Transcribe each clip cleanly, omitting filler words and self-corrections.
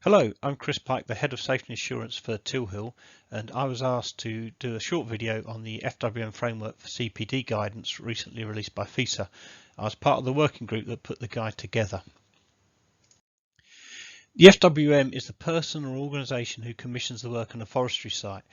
Hello, I'm Chris Pike, the Head of Safety and Assurance for Tilhill, and I was asked to do a short video on the FWM framework for CPD guidance recently released by FISA. I was part of the working group that put the guide together. The FWM is the person or organisation who commissions the work on a forestry site.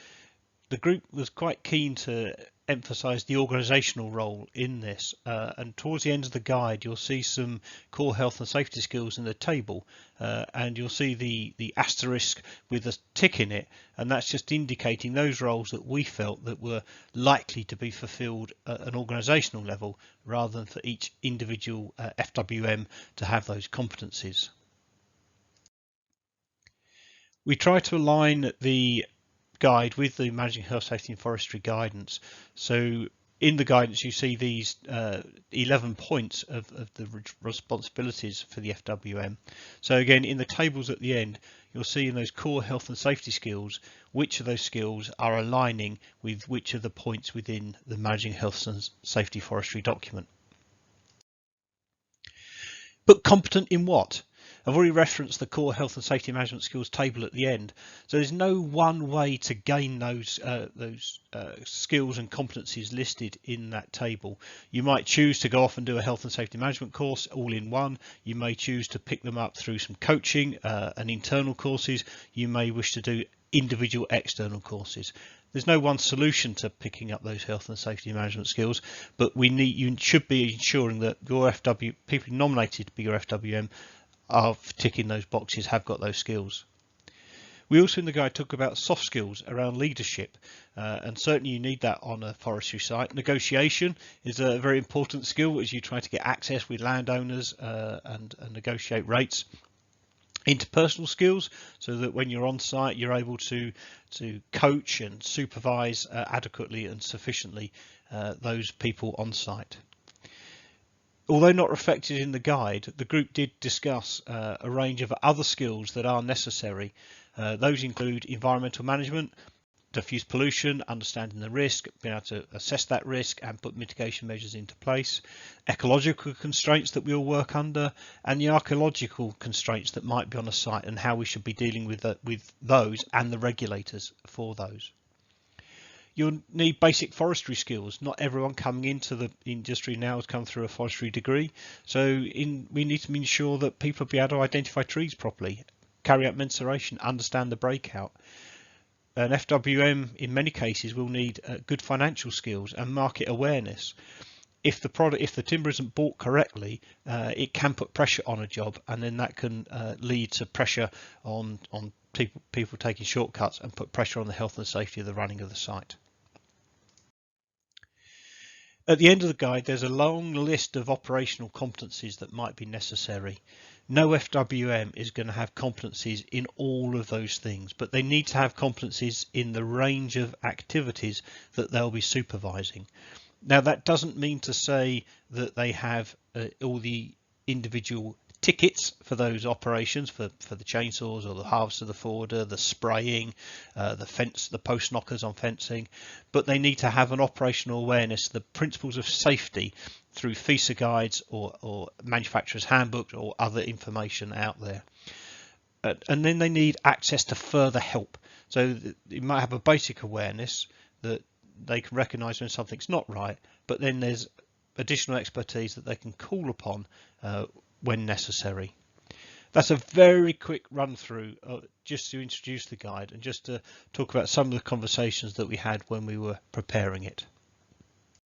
The group was quite keen to emphasise the organisational role in this, and towards the end of the guide you'll see some core health and safety skills in the table, and you'll see the asterisk with a tick in it, and that's just indicating those roles that we felt that were likely to be fulfilled at an organisational level rather than for each individual FWM to have those competencies. We try to align the guide with the Managing Health, Safety and Forestry guidance. So in the guidance you see these 11 points of the responsibilities for the FWM. So again, in the tables at the end you'll see in those core health and safety skills which of those skills are aligning with which of the points within the Managing Health and Safety Forestry document. But competent in what? I've already referenced the core health and safety management skills table at the end. So there's no one way to gain those skills and competencies listed in that table. You might choose to go off and do a health and safety management course all in one. You may choose to pick them up through some coaching and internal courses. You may wish to do individual external courses. There's no one solution to picking up those health and safety management skills, but you should be ensuring that your people nominated to be your FWM are ticking those boxes, have got those skills. We also in the guide talk about soft skills around leadership, and certainly you need that on a forestry site. Negotiation is a very important skill as you try to get access with landowners and negotiate rates. Interpersonal skills, so that when you're on site you're able to coach and supervise adequately and sufficiently those people on site. Although not reflected in the guide, the group did discuss a range of other skills that are necessary. Those include environmental management, diffuse pollution, understanding the risk, being able to assess that risk and put mitigation measures into place, ecological constraints that we all work under, and the archaeological constraints that might be on a site and how we should be dealing with those and the regulators for those. You'll need basic forestry skills. Not everyone coming into the industry now has come through a forestry degree, so we need to ensure that people be able to identify trees properly, carry out mensuration, understand the breakout. An FWM in many cases will need good financial skills and market awareness. If the timber isn't bought correctly, it can put pressure on a job, and then that can lead to pressure on people taking shortcuts and put pressure on the health and safety of the running of the site. At the end of the guide, there's a long list of operational competencies that might be necessary. No FWM is going to have competencies in all of those things, but they need to have competencies in the range of activities that they'll be supervising. Now, that doesn't mean to say that they have all the individual tickets for those operations, for the chainsaws or the harvester, the forwarder, the spraying, the post knockers on fencing, but they need to have an operational awareness, the principles of safety through FISA guides or manufacturer's handbooks or other information out there. And then they need access to further help. So you might have a basic awareness that they can recognize when something's not right, but then there's additional expertise that they can call upon when necessary. That's a very quick run through just to introduce the guide and just to talk about some of the conversations that we had when we were preparing it.